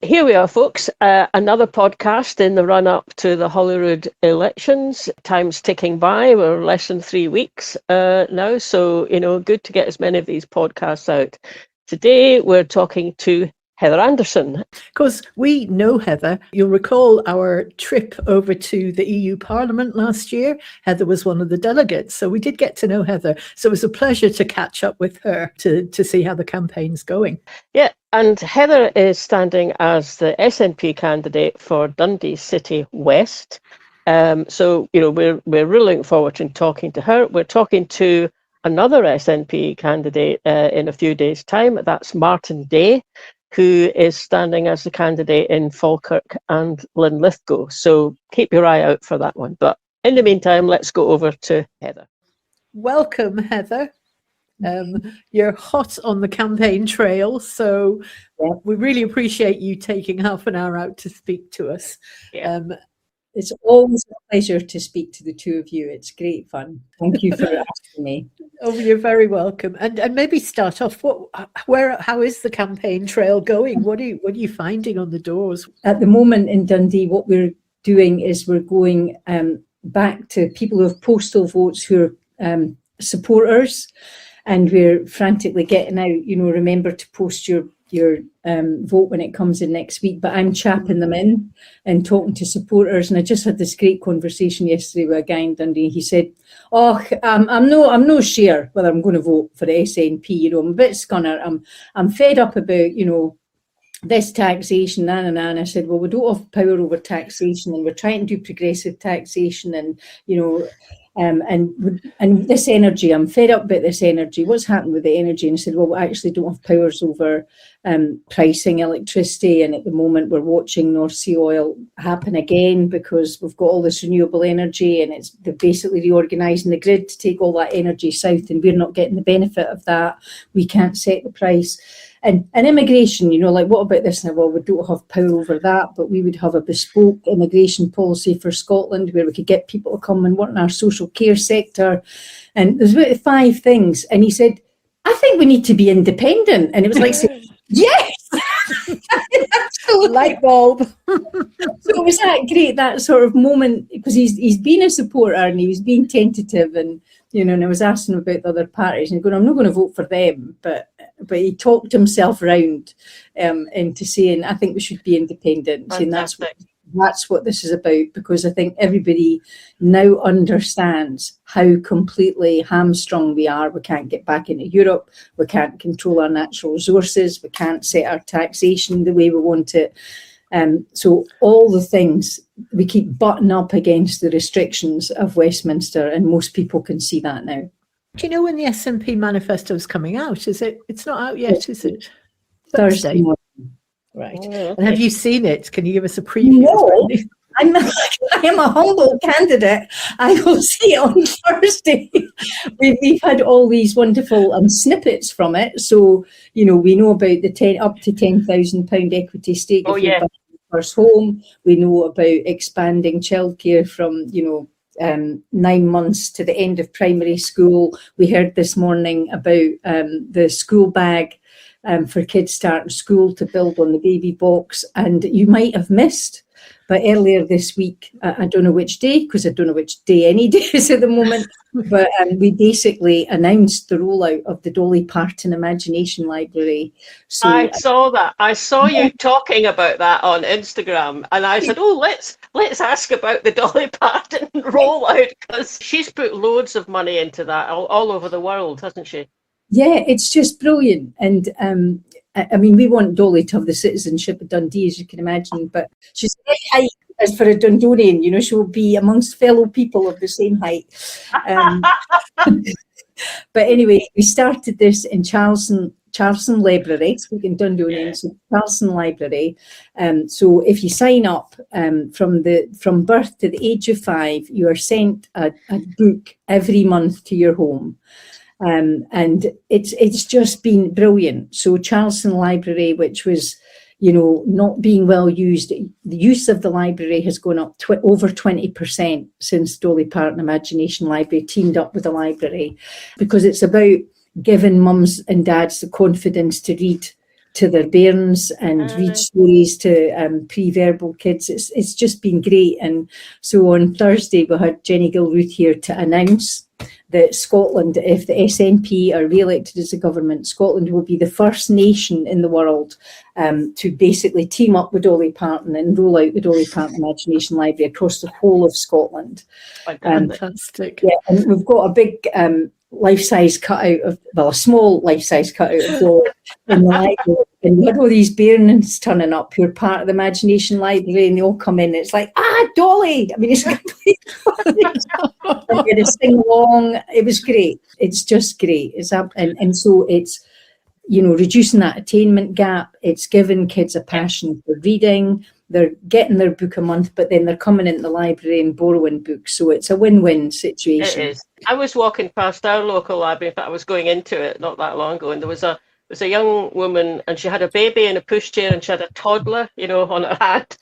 here we are, folks. Another podcast in the run-up to the Holyrood elections. Time's ticking by. We're less than 3 weeks now, so good to get as many of these podcasts out. Today, we're talking to Heather Anderson. Of course, we know Heather. You'll recall our trip over to the EU Parliament last year. Heather was one of the delegates, so we did get to know Heather. So it was a pleasure to catch up with her to see how the campaign's going. Yeah, and Heather is standing as the SNP candidate for Dundee City West. So we're really looking forward to talking to her. We're talking to another SNP candidate in a few days' time. That's Martin Day, who is standing as the candidate in Falkirk and Linlithgow. So keep your eye out for that one. But in the meantime, let's go over to Heather. Welcome, Heather. You're hot on the campaign trail, so we really appreciate you taking half an hour out to speak to us. Yeah. It's always a pleasure to speak to the two of you. It's great fun. Thank you for asking me. Oh, you're very welcome. And maybe start off. How is the campaign trail going? What are you finding on the doors? At the moment in Dundee, what we're doing is we're going back to people who have postal votes who are supporters, and we're frantically getting out. Remember to post your vote when it comes in next week, but I'm chapping them in and talking to supporters. And I just had this great conversation yesterday with a guy in Dundee. He said, I'm no sure whether I'm going to vote for the SNP. I'm a bit scunner. I'm fed up about, this taxation, and I said, well, we don't have power over taxation, and we're trying to do progressive taxation, and and this energy, I'm fed up about this energy. What's happened with the energy? And I said, well, we actually don't have powers over pricing electricity, and at the moment we're watching North Sea oil happen again because we've got all this renewable energy, and they're basically reorganising the grid to take all that energy south, and we're not getting the benefit of that. We can't set the price. And immigration, what about this now? Well, we don't have power over that, but we would have a bespoke immigration policy for Scotland where we could get people to come and work in our social care sector. And there's about 5 things. And he said, I think we need to be independent. And it was like, yes! Light bulb. So it was that sort of moment, because he's been a supporter and he was being tentative, and and I was asking him about the other parties, and going, I'm not going to vote for them, but he talked himself around into saying, I think we should be independent. And that's what this is about, because I think everybody now understands how completely hamstrung we are. We can't get back into Europe. We can't control our natural resources. We can't set our taxation the way we want it. So all the things, we keep butting up against the restrictions of Westminster, and most people can see that now. Do you know when the SNP manifesto is coming out? It's not out yet, is it? Thursday morning. Right. Oh, okay. And have you seen it? Can you give us a preview? No, I am a humble candidate. I will see it on Thursday. We've had all these wonderful snippets from it. So, we know about the up to £10,000 equity stake. Oh, yeah. First home. We know about expanding childcare from, 9 months to the end of primary school. We heard this morning about the school bag for kids starting school to build on the baby box. And you might have missed, but earlier this week, I don't know which day, because I don't know which day any day is at the moment, but we basically announced the rollout of the Dolly Parton Imagination Library. So I saw that. I saw you talking about that on Instagram, and I said, let's ask about the Dolly Parton rollout, because she's put loads of money into that all over the world, hasn't she? Yeah, it's just brilliant. And we want Dolly to have the citizenship of Dundee, as you can imagine, but she's very high as for a Dundonian, she will be amongst fellow people of the same height. But anyway, we started this in Charleston Library, speaking Dundonian, so Charleston Library. So if you sign up from birth to the age of 5, you are sent a book every month to your home. And it's just been brilliant. So Charleston Library, which was, not being well used, the use of the library has gone up over 20% since Dolly Parton Imagination Library teamed up with the library, because it's about giving mums and dads the confidence to read to their bairns and read stories to pre-verbal kids. It's just been great. And so on Thursday we had Jenny Gilruth here to announce that Scotland, if the SNP are re-elected as a government, Scotland will be the first nation in the world to basically team up with Dolly Parton and roll out the Dolly Parton Imagination Library across the whole of Scotland. Fantastic. Yeah, and we've got a big life-size cutout of, well, a small life-size cutout of Dolly in the library. And we had all these bairns turning up who are part of the Imagination Library, and they all come in, and it's like, Dolly! I mean, it's complete. And we had a sing-along. It was great. It's just great. It's up, and so it's, you know, reducing that attainment gap. It's giving kids a passion for reading. They're getting their book a month, but then they're coming into the library and borrowing books. So it's a win-win situation. It is. I was walking past our local library. In fact, I was going into it not that long ago, and there was a young woman, and she had a baby in a pushchair, and she had a toddler, you know, on her hand,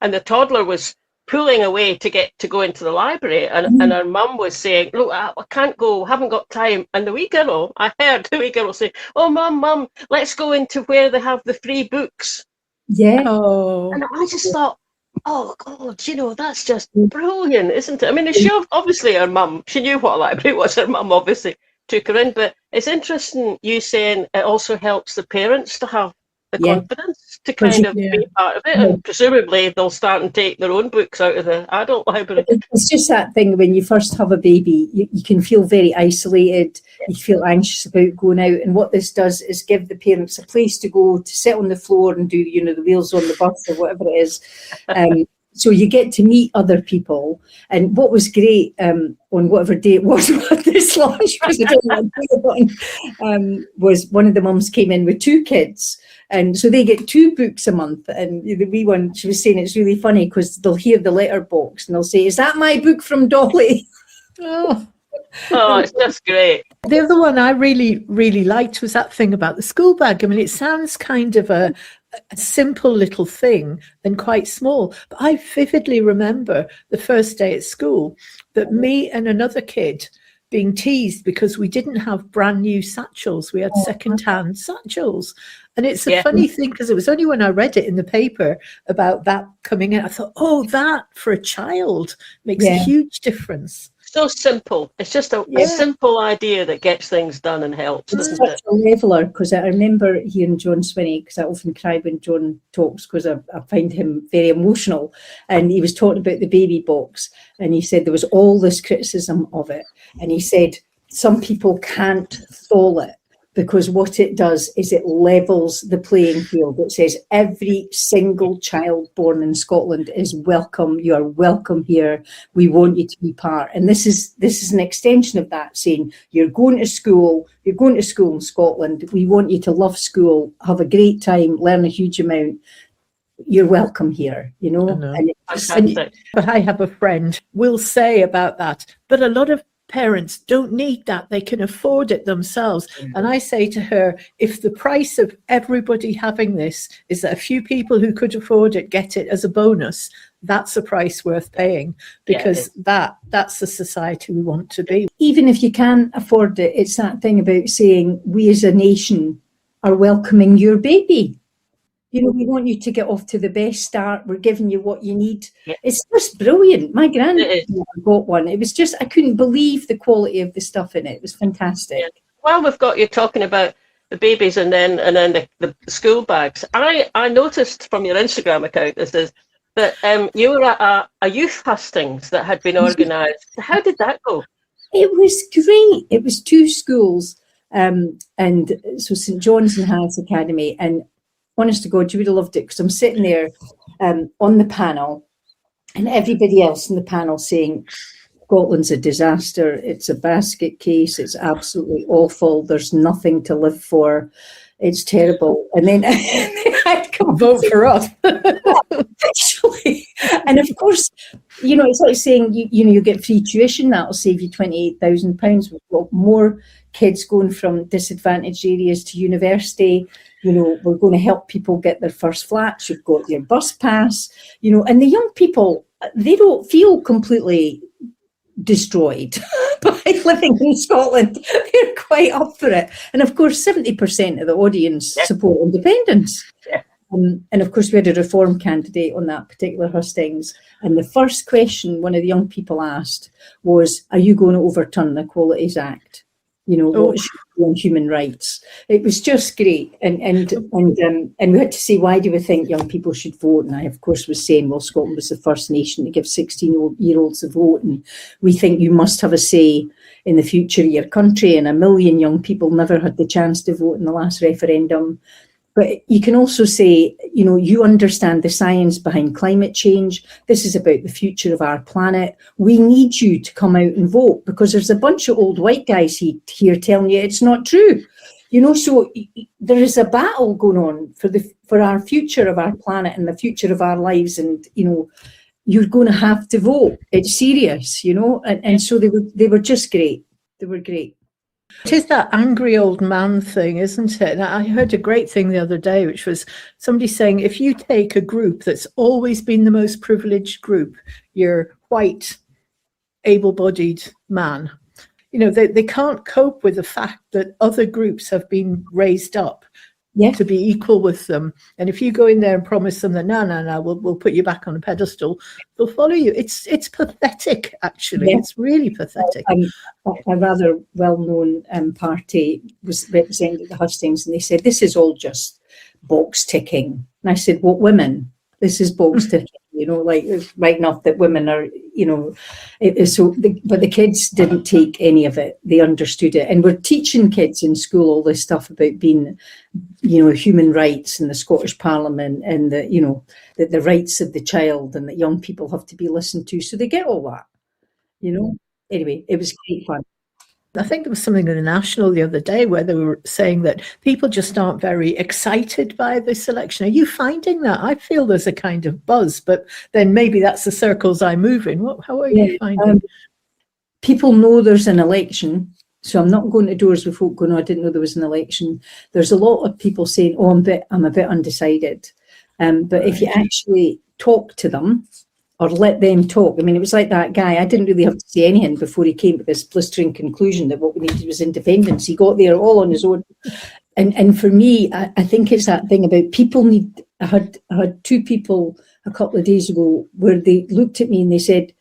and the toddler was pulling away to go into the library, and her mum was saying, look, I can't go, haven't got time. And I heard the wee girl say, oh, mum, let's go into where they have the free books. Yeah. Oh. And I just thought, oh God, you know, that's just brilliant, isn't it? I mean, she obviously, her mum, she knew what a library was. Her mum obviously took her in, but it's interesting you saying it also helps the parents to have the confidence to kind of be part of it, and presumably they'll start and take their own books out of the adult library. It's just that thing, when you first have a baby, you can feel very isolated, you feel anxious about going out, and what this does is give the parents a place to go, to sit on the floor and do, you know, the wheels on the bus or whatever it is. So you get to meet other people. And what was great on whatever day it was when this launched, because I don't know what day it was one of the mums came in with 2 kids. And so they get 2 books a month. And the wee one, she was saying it's really funny because they'll hear the letterbox and they'll say, is that my book from Dolly? Oh, it's just great. The other one I really, really liked was that thing about the school bag. I mean, it sounds kind of a simple little thing and quite small, but I vividly remember the first day at school that me and another kid being teased because we didn't have brand new satchels. We had second-hand satchels. And it's a funny thing, because it was only when I read it in the paper about that coming out, I thought, oh, that for a child makes a huge difference. So simple. It's just a simple idea that gets things done and helps. It's such a leveller, because I remember hearing John Swinney, because I often cry when John talks because I find him very emotional, and he was talking about the baby box, and he said there was all this criticism of it, and he said some people can't thaw it, because what it does is it levels the playing field. It says every single child born in Scotland is welcome. You are welcome here. We want you to be part. And this is an extension of that, saying you're going to school in Scotland. We want you to love school, have a great time, learn a huge amount. You're welcome here, you know. But I have a friend will say about that, but a lot of parents don't need that. They can afford it themselves. And I say to her, if the price of everybody having this is that a few people who could afford it get it as a bonus, that's a price worth paying, because that's the society we want to be. Even if you can't afford it, it's that thing about saying we as a nation are welcoming your baby. You know, we want you to get off to the best start. We're giving you what you need. Yeah. It's just brilliant. My granddad got one. It was just, I couldn't believe the quality of the stuff in it. It was fantastic. Yeah. While we've got you talking about the babies and then the school bags, I noticed from your Instagram account that you were at a youth hustings that had been organised. How did that go? It was great. It was 2 schools, and so St John's and Harris Academy, and honest to God, you would have loved it, because I'm sitting there on the panel, and everybody else in the panel saying, Scotland's a disaster, it's a basket case, it's absolutely awful, there's nothing to live for, it's terrible. And then I'd come vote for us. Actually. And of course, you know, it's like saying, you get free tuition, that'll save you £28,000. We've got more kids going from disadvantaged areas to university. You know, we're going to help people get their first flats. You've got your bus pass, you know, and the young people, they don't feel completely destroyed by living in Scotland, they're quite up for it. And of course, 70% of the audience support independence. Yeah. And of course, we had a reform candidate on that particular hustings. And the first question one of the young people asked was, are you going to overturn the Equalities Act? You know, what should be on human rights? It was just great. And we had to say, why do we think young people should vote? And I, of course, was saying, well, Scotland was the first nation to give 16-year-olds a vote. And we think you must have a say in the future of your country. And 1 million young people never had the chance to vote in the last referendum. But you can also say, you know, you understand the science behind climate change. This is about the future of our planet. We need you to come out and vote, because there's a bunch of old white guys here telling you it's not true. You know, so there is a battle going on for our future of our planet and the future of our lives. And, you know, you're going to have to vote. It's serious, you know. And so they were just great. They were great. It is that angry old man thing, isn't it? And I heard a great thing the other day, which was somebody saying, if you take a group that's always been the most privileged group, your white, able-bodied man, you know, they can't cope with the fact that other groups have been raised up to be equal with them. And if you go in there and promise them that, no, we'll put you back on a pedestal, they'll follow you. It's pathetic, actually. Yeah. It's really pathetic. A rather well-known party was represented at the hustings, and they said, this is all just box ticking. And I said, what women? This is box ticking, you know, like it's right enough that women are, you know, but the kids didn't take any of it. They understood it. And we're teaching kids in school all this stuff about being, you know, human rights in the Scottish Parliament, and the, you know, the rights of the child, and that young people have to be listened to. So they get all that, you know. Anyway, it was great fun. I think there was something in the National the other day where they were saying that people just aren't very excited by this election. Are you finding that? I feel there's a kind of buzz, but then maybe that's the circles I move in. How are you finding? People know there's an election. So I'm not going to doors with folk going, oh, I didn't know there was an election. There's a lot of people saying, oh, I'm a bit undecided. But if you actually talk to them, or let them talk. I mean, it was like that guy. I didn't really have to say anything before he came to this blistering conclusion that what we needed was independence. He got there all on his own. And for me, I think it's that thing about people need. I had two people a couple of days ago where they looked at me and they said,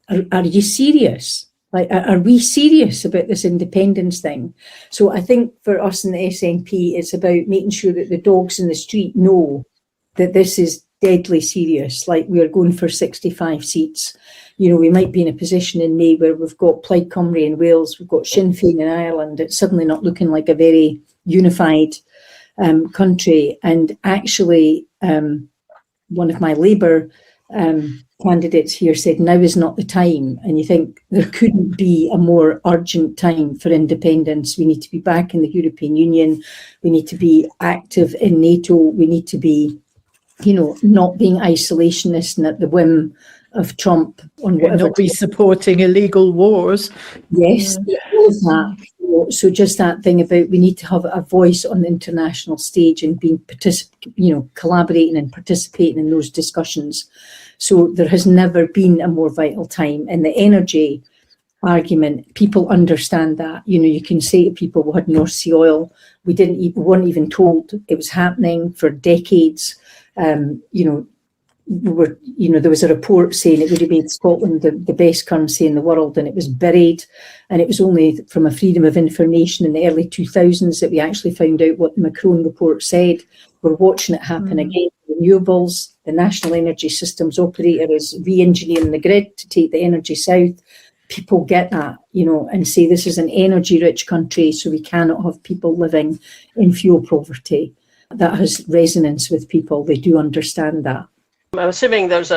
are you serious? Like, are we serious about this independence thing? So I think for us in the SNP, it's about making sure that the dogs in the street know that this is deadly serious. Like, we are going for 65 seats. You know, we might be in a position in May where we've got Plaid Cymru in Wales, we've got Sinn Féin in Ireland. It's suddenly not looking like a very unified country. And actually, one of my Labour candidates here said, now is not the time. And you think there couldn't be a more urgent time for independence. We need to be back in the European Union. We need to be active in NATO. We need to be, you know, not being isolationist and at the whim of Trump on whatever. Not be supporting illegal wars. Yes, all of that. So just that thing about we need to have a voice on the international stage and being collaborating and participating in those discussions. So there has never been a more vital time. And the energy argument, people understand that. You know, you can say to people, we had North Sea oil. We weren't even told it was happening for decades. There was a report saying it would have made Scotland the best currency in the world, and it was buried. And it was only from a freedom of information in the early 2000s that we actually found out what the Macron report said. We're watching it happen again. Renewables, the National Energy Systems Operator is re-engineering the grid to take the energy south. People get that, you know, and say this is an energy-rich country, so we cannot have people living in fuel poverty. That has resonance with people. They do understand that. I'm assuming there's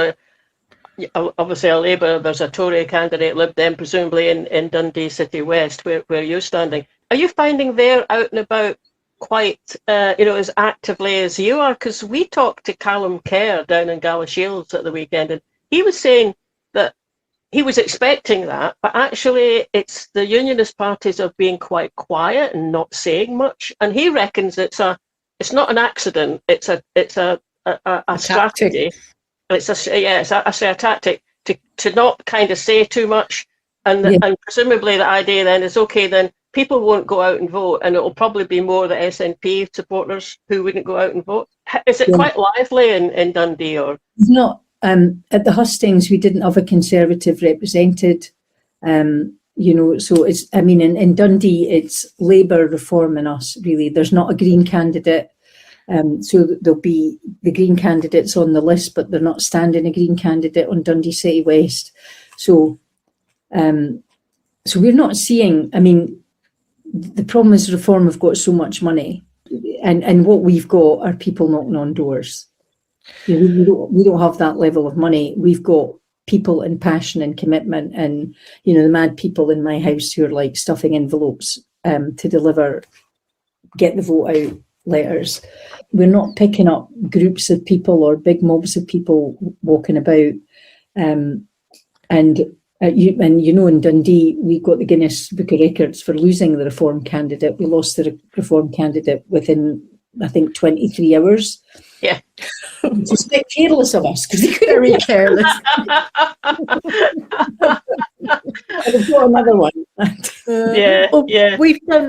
obviously a Labour, there's a Tory candidate, Lib Dem, presumably in Dundee City West, where you're standing. Are you finding they're out and about quite, as actively as you are? Because we talked to Callum Kerr down in Galashiels at the weekend, and he was saying that he was expecting that, but actually it's the unionist parties are being quite quiet and not saying much. And he reckons it's not an accident. It's a strategy. It's a tactic to not kind of say too much And presumably the idea then is, okay, then people won't go out and vote, and it'll probably be more the SNP supporters who wouldn't go out and vote. Is it quite lively in Dundee, or? It's not. At the hustings, we didn't have a Conservative represented. So it's, I mean, in Dundee, it's Labour, Reform and us, really. There's not a Green candidate. So there'll be the Green candidates on the list, but they're not standing a Green candidate on Dundee City West. So we're not seeing, I mean, the problem is Reform have got so much money, and what we've got are people knocking on doors. We don't have that level of money. We've got people and passion and commitment, and the mad people in my house who are like stuffing envelopes to deliver get the vote out letters. We're not picking up groups of people or big mobs of people walking about. In Dundee, we got the Guinness Book of Records for losing the Reform candidate. We lost the Reform candidate within, I think, 23 hours. Yeah. It's just a bit careless of us, because they could Very careless. have got another one.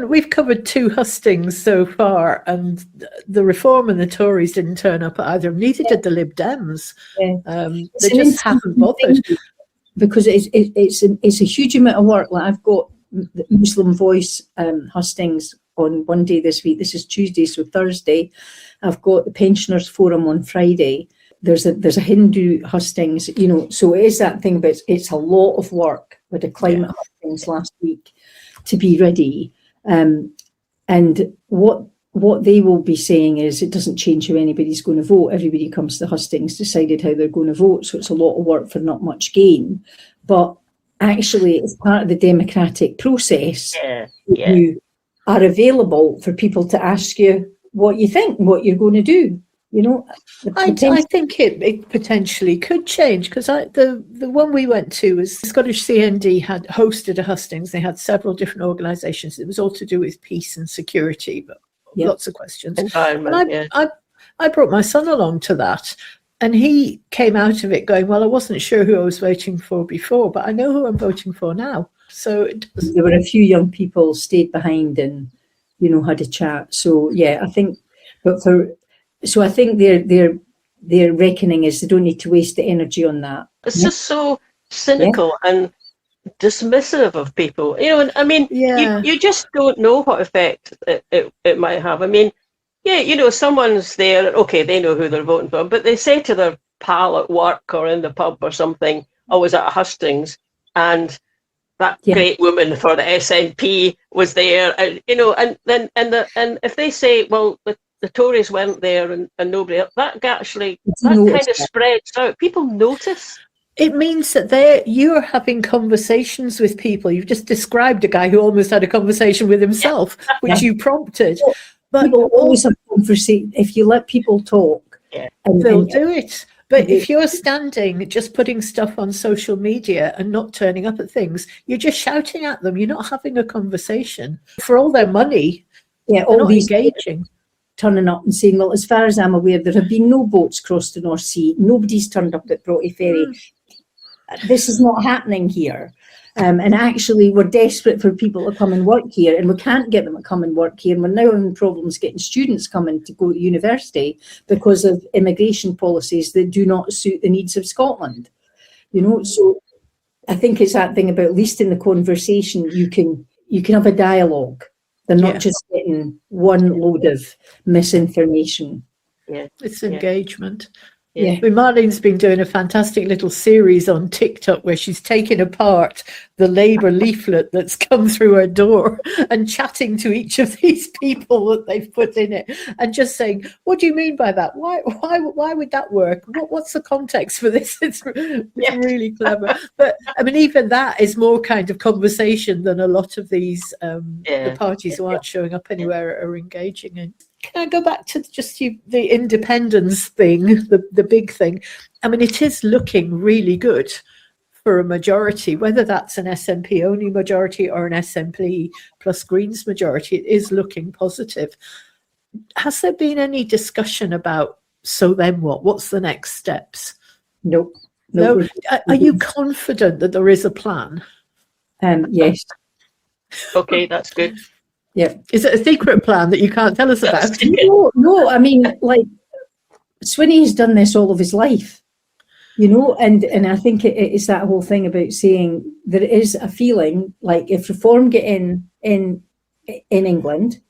We've covered 2 hustings so far, and the Reform and the Tories didn't turn up either. Neither did the Lib Dems. They just haven't bothered. Because it's a huge amount of work. Like, I've got the Muslim Voice hustings on one day this week. This is Tuesday, so Thursday. I've got the Pensioners Forum on Friday. There's a Hindu hustings, so it is that thing, but it's a lot of work with the climate hustings last week to be ready. And what they will be saying is it doesn't change how anybody's going to vote. Everybody comes to the hustings decided how they're going to vote, so it's a lot of work for not much gain. But actually, it's part of the democratic process. You are available for people to ask you what you think, what you're going to do. I think it potentially could change, because the one we went to was Scottish CND had hosted a hustings. They had several different organisations. It was all to do with peace and security, but lots of questions. Environment, I brought my son along to that, and he came out of it going, well, I wasn't sure who I was voting for before, but I know who I'm voting for now. So there were a few young people stayed behind and had a chat. So I think, I think their reckoning is they don't need to waste the energy on that. It's just so cynical and dismissive of people, and I mean, you just don't know what effect it might have. I mean, someone's there, okay, they know who they're voting for, but they say to their pal at work or in the pub or something, I was at hustings, and that great woman for the SNP was there, and if they say, well, the Tories weren't there and nobody else, that kind of spreads out. People notice. It means that you're having conversations with people. You've just described a guy who almost had a conversation with himself, which you prompted. But people always have conversation. If you let people talk, they'll do it. But if you're standing, just putting stuff on social media and not turning up at things, you're just shouting at them. You're not having a conversation. For all their money, all these engaging. Turning up and saying, well, as far as I'm aware, there have been no boats crossed the North Sea. Nobody's turned up at Broughty Ferry. This is not happening here. And actually, we're desperate for people to come and work here, and we can't get them to come and work here. And we're now having problems getting students coming to go to university because of immigration policies that do not suit the needs of Scotland. So I think it's that thing about, at least in the conversation, you can have a dialogue. They're not just getting one load of misinformation. It's engagement. Marlene's been doing a fantastic little series on TikTok where she's taking apart the Labour leaflet that's come through her door and chatting to each of these people that they've put in it and just saying, what do you mean by that? Why would that work? What's the context for this? It's really clever. But I mean, even that is more kind of conversation than a lot of these the parties who aren't showing up anywhere are engaging in. Can I go back to just the independence thing, the big thing? I mean, it is looking really good for a majority, whether that's an SNP only majority or an SNP plus Greens majority. It is looking positive. Has there been any discussion about, so then what? What's the next steps? No. Are you confident that there is a plan? Yes. Okay, that's good. Yeah. Is it a secret plan that you can't tell us about? No, I mean, like, Swinney's done this all of his life, and I think it's that whole thing about saying there is a feeling like if reform get in England,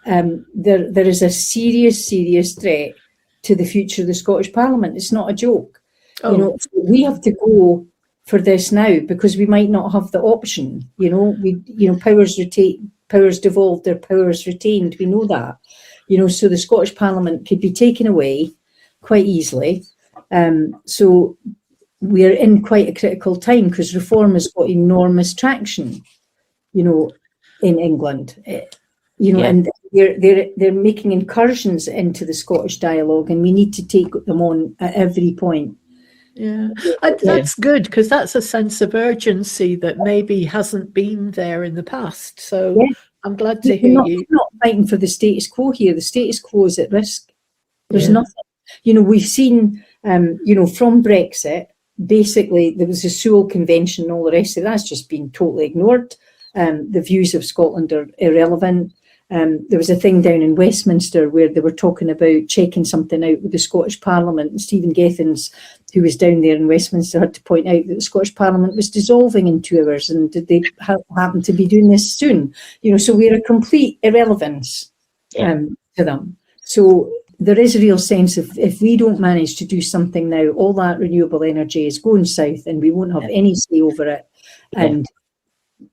there is a serious threat to the future of the Scottish Parliament. It's not a joke. Oh. We have to go for this now because we might not have the option. Powers devolved, their powers retained. We know that. So the Scottish Parliament could be taken away quite easily. So we're in quite a critical time because reform has got enormous traction, in England. And they're making incursions into the Scottish dialogue, and we need to take them on at every point. Yeah, that's good because that's a sense of urgency that maybe hasn't been there in the past. So I'm glad to hear you. We're not fighting for the status quo here. The status quo is at risk. There's nothing. We've seen, from Brexit, basically there was a Sewell Convention and all the rest of that's just been totally ignored. The views of Scotland are irrelevant. There was a thing down in Westminster where they were talking about checking something out with the Scottish Parliament, and Stephen Gethins, who was down there in Westminster, had to point out that the Scottish Parliament was dissolving in 2 hours, and did they happen to be doing this soon? So we're a complete irrelevance to them. So there is a real sense of if we don't manage to do something now, all that renewable energy is going south and we won't have any say over it. And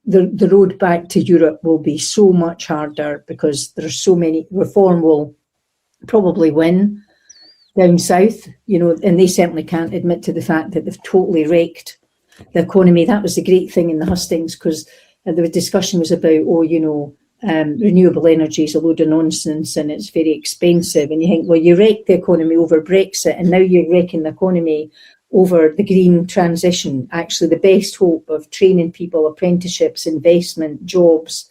the road back to Europe will be so much harder because there are so many. Reform will probably win down south, and they certainly can't admit to the fact that they've totally wrecked the economy. That was the great thing in the hustings because the discussion was about, renewable energy is a load of nonsense and it's very expensive. And you think, well, you wrecked the economy over Brexit and now you're wrecking the economy over the green transition. Actually, the best hope of training people, apprenticeships, investment, jobs,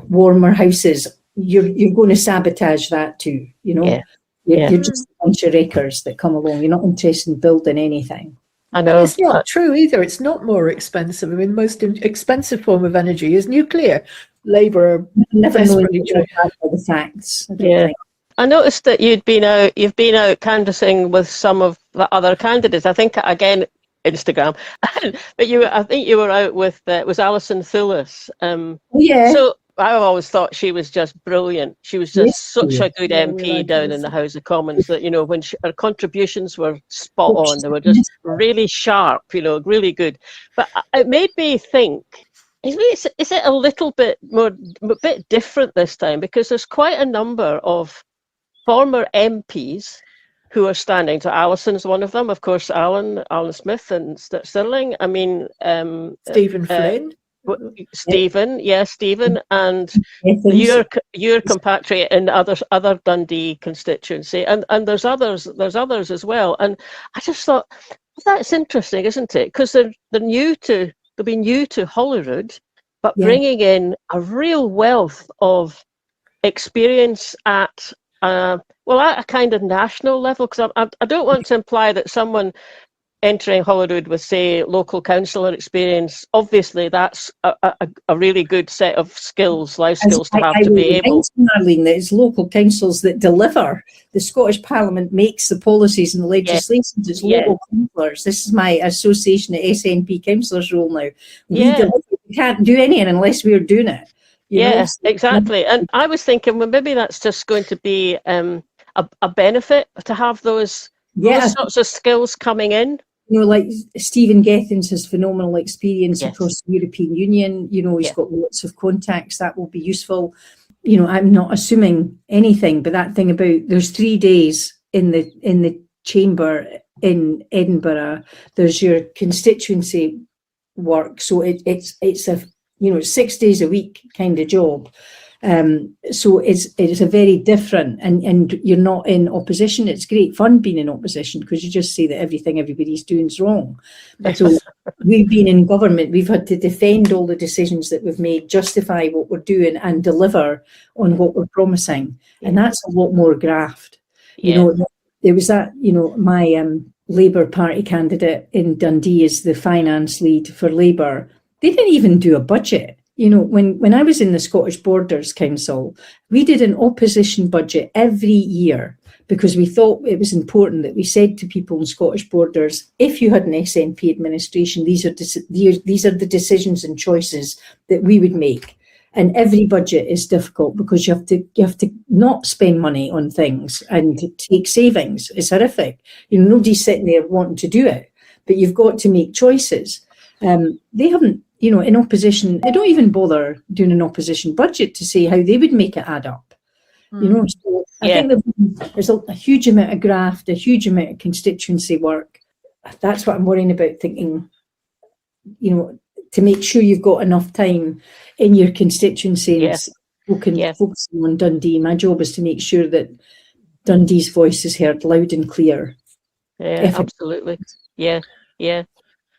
warmer houses, you're going to sabotage that too, You're just a bunch of wreckers that come along. You're not interested in building anything. I know. It's not true either. It's not more expensive. I mean, the most expensive form of energy is nuclear. Labour never desperately the facts. I noticed that you've been out canvassing with some of the other candidates. I think again Instagram, but I think you were out with was Alison Thewlis. So I've always thought she was just brilliant. She was just such a good MP down in the House of Commons that, when her contributions were spot on, they were just really sharp, really good. But it made me think, is it a little bit different this time? Because there's quite a number of former MPs who are standing. So Alison's one of them, of course, Alan Smith and Stirling. I mean, Stephen Flynn. Stephen, and your compatriot in other Dundee constituency, and there's others as well. And I just thought, well, that's interesting, isn't it? Because they'll be new to Holyrood, but bringing in a real wealth of experience at a kind of national level. Because I don't want to imply that someone entering Holyrood with, say, local councillor experience, obviously that's a really good set of skills, life skills to have to be able. Marlene, that it's local councils that deliver. The Scottish Parliament makes the policies and the legislations. It's local councillors. This is my association at SNP councillors role now. We can't do anything unless we're doing it. Yes, exactly. And I was thinking, well, maybe that's just going to be a benefit to have those sorts of skills coming in. Like Stephen Gethins has phenomenal experience across the European Union. He's got lots of contacts that will be useful. I'm not assuming anything, but that thing about there's 3 days in the chamber in Edinburgh. There's your constituency work, so it's a 6 days a week kind of job. So it's a very different, and you're not in opposition. It's great fun being in opposition because you just say that everything everybody's doing is wrong. So we've been in government, we've had to defend all the decisions that we've made, justify what we're doing and deliver on what we're promising. And that's a lot more graft. There was that, my Labour Party candidate in Dundee is the finance lead for Labour. they didn't even do a budget. You know, when I was in the Scottish Borders Council, we did an opposition budget every year because we thought it was important that we said to people in Scottish Borders, if you had an SNP administration, these are the decisions and choices that we would make. And every budget is difficult because you have to not spend money on things and take savings. It's horrific. You know, nobody's sitting there wanting to do it, but you've got to make choices. They haven't, you know, in opposition, they don't even bother doing an opposition budget to say how they would make it add up. You know, so I think there's a huge amount of graft, a huge amount of constituency work. That's what I'm worrying about, thinking, you know, to make sure you've got enough time in your constituency and focusing on Dundee. My job is to make sure that Dundee's voice is heard loud and clear. Yeah, absolutely. Yeah.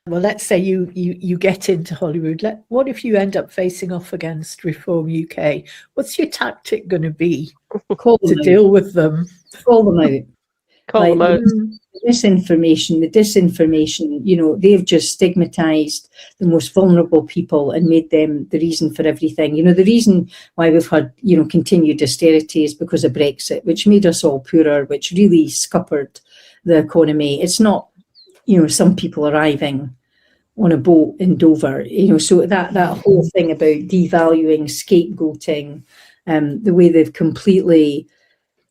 Well, let's say you get into Holyrood. What if you end up facing off against Reform UK? What's your tactic going to be to deal with them? Call them out. Call them out. The disinformation, you know, they've just stigmatized the most vulnerable people and made them the reason for everything. You know, the reason why we've had, you know, continued austerity is because of Brexit, which made us all poorer, which really scuppered the economy. It's not, you know, some people arriving on a boat in Dover, you know, so that whole thing about devaluing, scapegoating, the way they've completely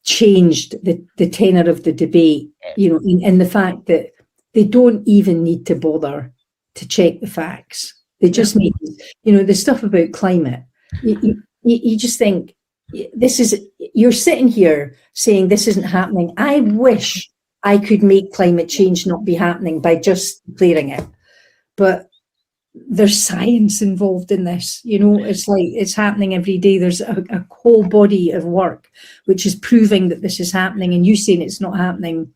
changed the tenor of the debate, you know, and the fact that they don't even need to bother to check the facts. They just make, you know, the stuff about climate. You just think, you're sitting here saying this isn't happening. I wish I could make climate change not be happening by just declaring it. But there's science involved in this, you know, it's like it's happening every day. There's a whole body of work which is proving that this is happening, and you saying it's not happening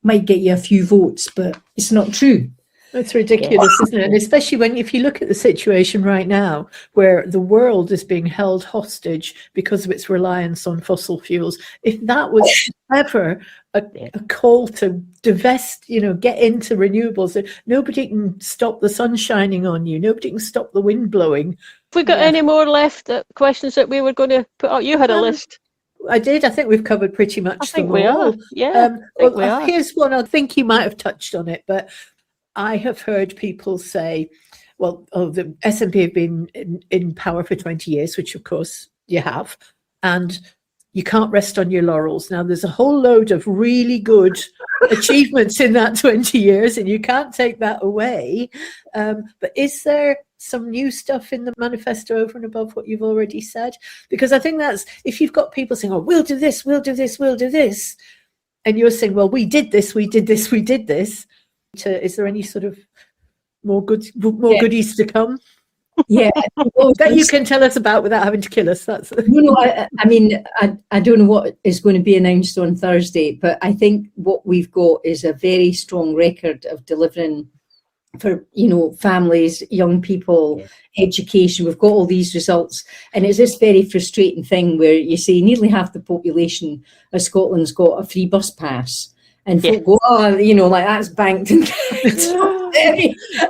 might get you a few votes, but it's not true. It's ridiculous, isn't it? And especially if you look at the situation right now, where the world is being held hostage because of its reliance on fossil fuels. If that was ever a call to divest, you know, get into renewables, nobody can stop the sun shining on you. Nobody can stop the wind blowing. Have we got any more left questions that we were going to put out? You had a list. I did. I think we've covered pretty much. I think we are. Yeah. Here's one. I think you might have touched on it, but I have heard people say, well, the SNP have been in power for 20 years, which of course you have, and you can't rest on your laurels. Now, there's a whole load of really good achievements in that 20 years, and you can't take that away. But is there some new stuff in the manifesto over and above what you've already said? Because I think that's, if you've got people saying, oh, we'll do this, we'll do this, we'll do this, and you're saying, well, we did this, we did this, we did this. Is there any sort of more goodies to come? Yeah, that you can tell us about without having to kill us. That's I mean, I don't know what is going to be announced on Thursday, but I think what we've got is a very strong record of delivering for, you know, families, young people, education. We've got all these results, and it's this very frustrating thing where you say nearly half the population of Scotland's got a free bus pass. And folk go, oh, you know, like that's banked. And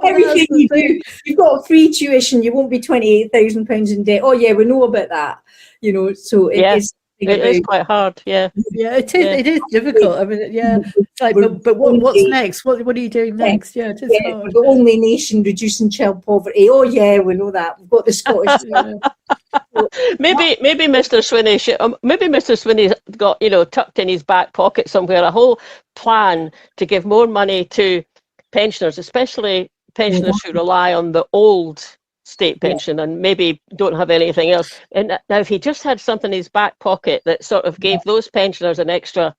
everything you do, you've got free tuition, you won't be £28,000 in debt. Oh, yeah, we know about that. You know, so it is quite hard. Yeah, it is. It is difficult. I mean, it's like, but what's next? What are you doing next? Yeah, it is hard. We're the only nation reducing child poverty. Oh, yeah, we know that. We've got the Scottish. Maybe Mr. Swinney Mr. Swinney's got, you know, tucked in his back pocket somewhere a whole plan to give more money to pensioners, especially pensioners who rely on the old state pension and maybe don't have anything else. And now, if he just had something in his back pocket that sort of gave those pensioners an extra,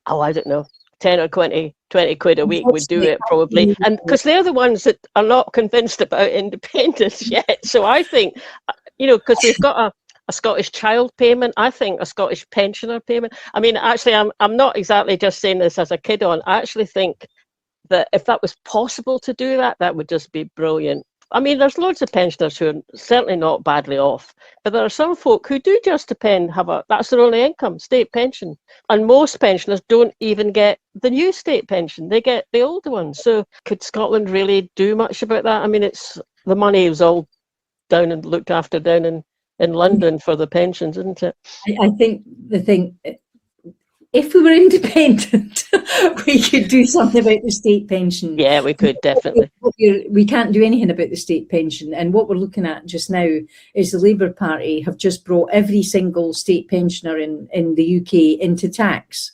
I don't know, 10 or 20 quid a week would do it probably. And because they're the ones that are not convinced about independence yet. So I think, you know, because we've got a Scottish child payment, I think a Scottish pensioner payment. I mean, actually, I'm not exactly just saying this as a kid on. I actually think that if that was possible to do that, that would just be brilliant. I mean, there's loads of pensioners who are certainly not badly off, but there are some folk who do just that's their only income, state pension. And most pensioners don't even get the new state pension, they get the older one. So could Scotland really do much about that? I mean, it's the money was all down and looked after down in London for the pensions, isn't it? I think the thing, if we were independent, we could do something about the state pension. Yeah, we could, definitely. We can't do anything about the state pension. And what we're looking at just now is the Labour Party have just brought every single state pensioner in the UK into tax.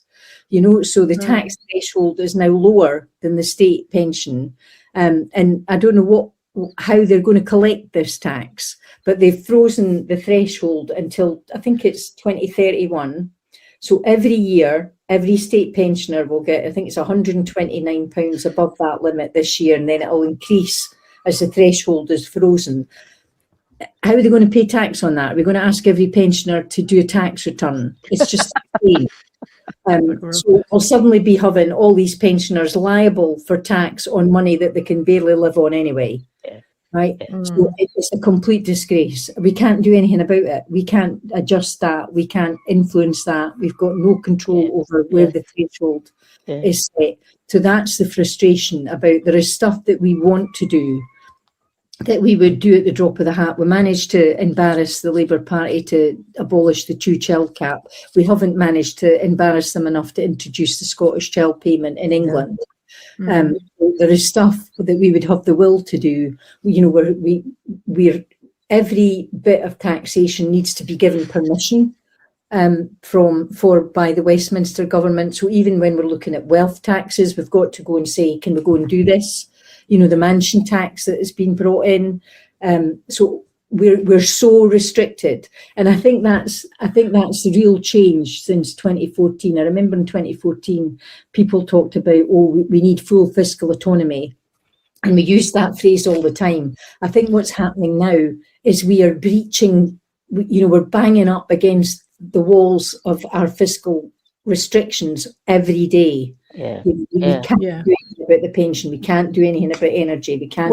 You know, so the tax threshold is now lower than the state pension. And I don't know how they're going to collect this tax, but they've frozen the threshold until, I think it's 2031. So every year, every state pensioner will get, I think it's £129 above that limit this year, and then it'll increase as the threshold is frozen. How are they going to pay tax on that? Are we going to ask every pensioner to do a tax return? It's just insane. So we'll suddenly be having all these pensioners liable for tax on money that they can barely live on anyway. Right? So it's a complete disgrace. We can't do anything about it. We can't adjust that. We can't influence that. We've got no control over where the threshold is set. So that's the frustration about, there is stuff that we want to do that we would do at the drop of the hat. We managed to embarrass the Labour Party to abolish the 2 child cap. We haven't managed to embarrass them enough to introduce the Scottish child payment in England. There is stuff that we would have the will to do. You know, we're every bit of taxation needs to be given permission by the Westminster government. So even when we're looking at wealth taxes, we've got to go and say, can we go and do this? You know, the mansion tax that has been brought in. So we're so restricted, and I think that's the real change since 2014. I remember in 2014, people talked about, we need full fiscal autonomy, and we used that phrase all the time. I think what's happening now is we are breaching. We're banging up against the walls of our fiscal restrictions every day. We can't do anything about the pension. We can't do anything about energy. We can't.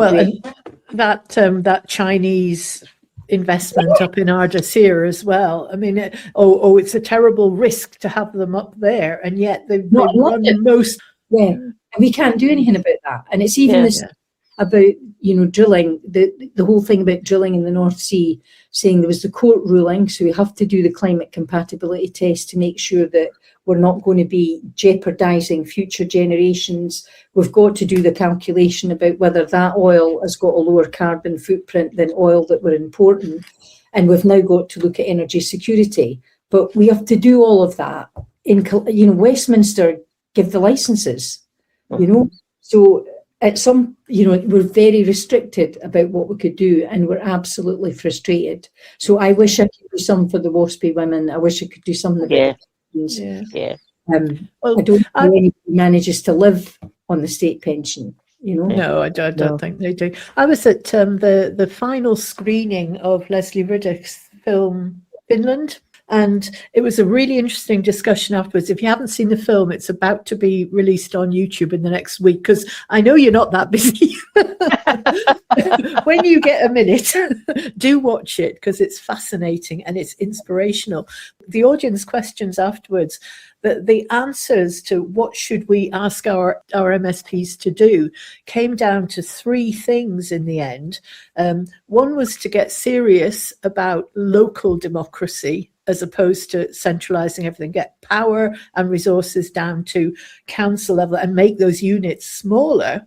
That Chinese investment up in Ardashir as well. I mean, it's a terrible risk to have them up there, and yet they run most. Yeah, and we can't do anything about that. And it's even about drilling. The whole thing about drilling in the North Sea, saying there was the court ruling, so we have to do the climate compatibility test to make sure that we're not going to be jeopardising future generations. We've got to do the calculation about whether that oil has got a lower carbon footprint than oil that we're importing. And we've now got to look at energy security. But we have to do all of that. Westminster give the licenses, So at some, we're very restricted about what we could do, and we're absolutely frustrated. So I wish I could do something for the WASPy women. I wish I could do something about I don't know anybody manages to live on the state pension. No, I don't think they do. I was at the final screening of Leslie Riddick's film Finland, and it was a really interesting discussion afterwards. If you haven't seen the film, it's about to be released on YouTube in the next week, because I know you're not that busy. When you get a minute, do watch it, because it's fascinating and it's inspirational. The audience questions afterwards, the answers to what should we ask our MSPs to do came down to 3 things in the end. One was to get serious about local democracy as opposed to centralising everything, get power and resources down to council level and make those units smaller,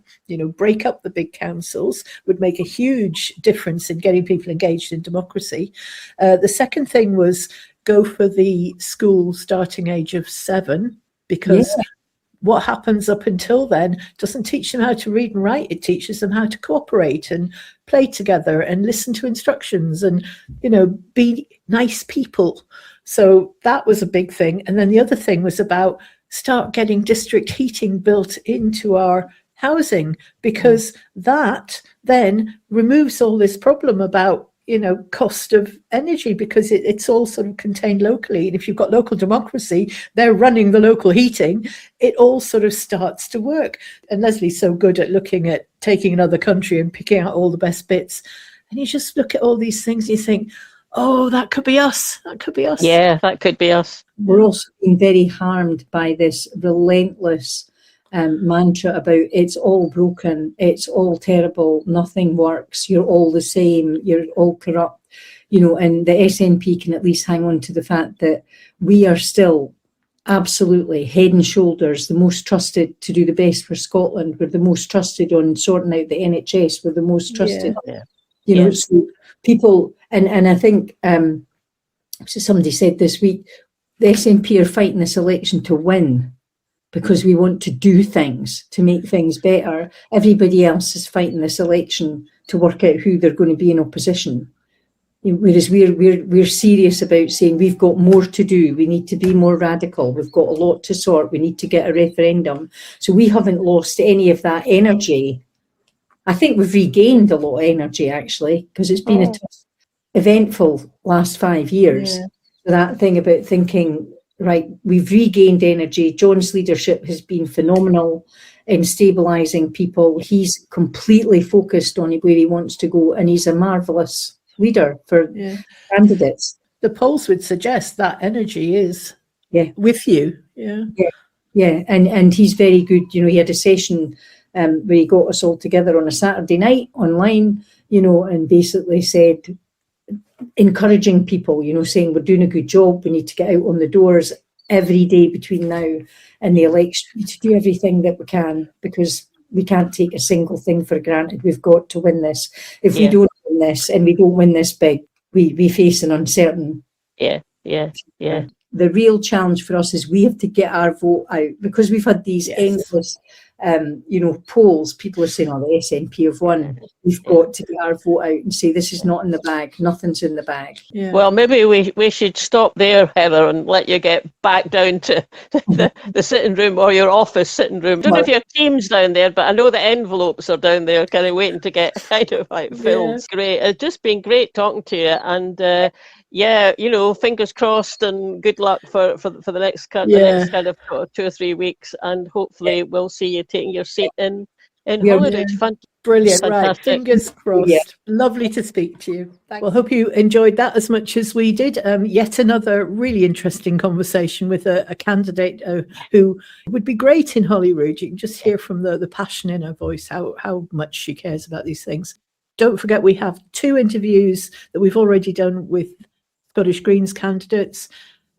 break up the big councils would make a huge difference in getting people engaged in democracy. The second thing was go for the school starting age of 7, because what happens up until then doesn't teach them how to read and write. It teaches them how to cooperate and play together and listen to instructions and, be nice people. So that was a big thing. And then the other thing was about start getting district heating built into our housing, because that then removes all this problem about cost of energy, because it's all sort of contained locally. And if you've got local democracy, they're running the local heating, it all sort of starts to work. And Leslie's so good at looking at taking another country and picking out all the best bits. And you just look at all these things and you think, oh, that could be us. That could be us. Yeah, that could be us. We're also being very harmed by this relentless mantra about it's all broken, it's all terrible, nothing works, you're all the same, you're all corrupt, and the SNP can at least hang on to the fact that we are still absolutely head and shoulders the most trusted to do the best for Scotland. We're the most trusted on sorting out the NHS. We're the most trusted. So people, and I think somebody said this week, the SNP are fighting this election to win because we want to do things to make things better. Everybody else is fighting this election to work out who they're going to be in opposition. Whereas we're serious about saying we've got more to do. We need to be more radical. We've got a lot to sort. We need to get a referendum. So we haven't lost any of that energy. I think we've regained a lot of energy, actually, because it's been a tough, eventful last 5 years. So that thing about thinking, right, we've regained energy. John's leadership has been phenomenal in stabilising people. He's completely focused on where he wants to go, and he's a marvellous leader for candidates. The polls would suggest that energy is with you. And he's very good. He had a session where he got us all together on a Saturday night online, and basically said, encouraging people, saying we're doing a good job, we need to get out on the doors every day between now and the election to do everything that we can, because we can't take a single thing for granted. We've got to win this. If we don't win this, and we don't win this big, we face an uncertain. The real challenge for us is we have to get our vote out, because we've had these endless, polls. People are saying, the SNP have won. We've got to get our vote out and say, this is not in the bag. Nothing's in the bag. Well, maybe we should stop there, Heather, and let you get back down to the sitting room or your office sitting room. I don't know if your team's down there, but I know the envelopes are down there kind of waiting to get kind of filled. It's great. It's just been great talking to you, and fingers crossed, and good luck for the next kind of 2 or 3 weeks, and hopefully we'll see you taking your seat in Holyrood. Brilliant, Fantastic. right? Fingers crossed. Lovely to speak to you. Well, hope you enjoyed that as much as we did. Yet another really interesting conversation with a candidate who would be great in Holyrood. You can just hear from the passion in her voice how much she cares about these things. Don't forget, we have 2 interviews that we've already done with Scottish Greens candidates.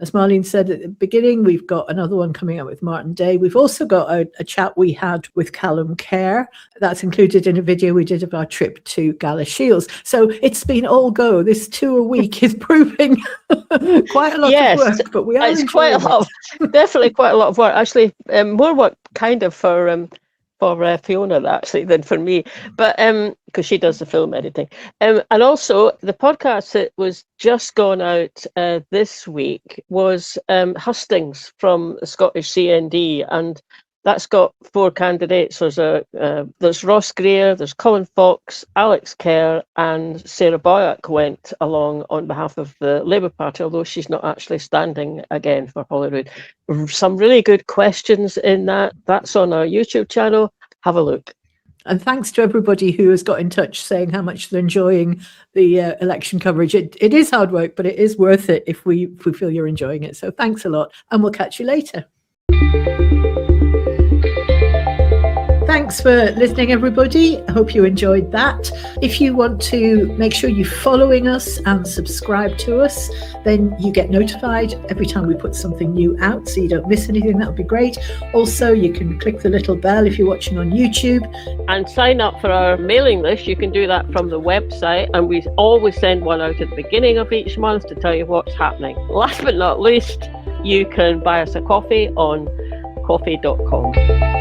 As Marlene said at the beginning, we've got another one coming up with Martin Day. We've also got a chat we had with Callum Kerr. That's included in a video we did of our trip to Gala Shields. So it's been all go. This 2 a week is proving quite a lot of work, but we are it's quite a lot. Definitely quite a lot of work. Actually, more work kind of for Fiona actually than for me, but because she does the film editing, and also the podcast that was just gone out this week was Hustings from the Scottish CND, and that's got 4 candidates. There's Ross Greer, there's Colin Fox, Alex Kerr, and Sarah Boyack went along on behalf of the Labour Party, although she's not actually standing again for Holyrood. Some really good questions in that. That's on our YouTube channel. Have a look. And thanks to everybody who has got in touch saying how much they're enjoying the election coverage. It is hard work, but it is worth it if we feel you're enjoying it. So thanks a lot, and we'll catch you later. Thanks for listening, everybody. I hope you enjoyed that. If you want to make sure you're following us and subscribe to us, then you get notified every time we put something new out, so you don't miss anything. That would be great. Also, you can click the little bell if you're watching on YouTube. And sign up for our mailing list. You can do that from the website, and we always send one out at the beginning of each month to tell you what's happening. Last but not least, you can buy us a coffee on coffee.com.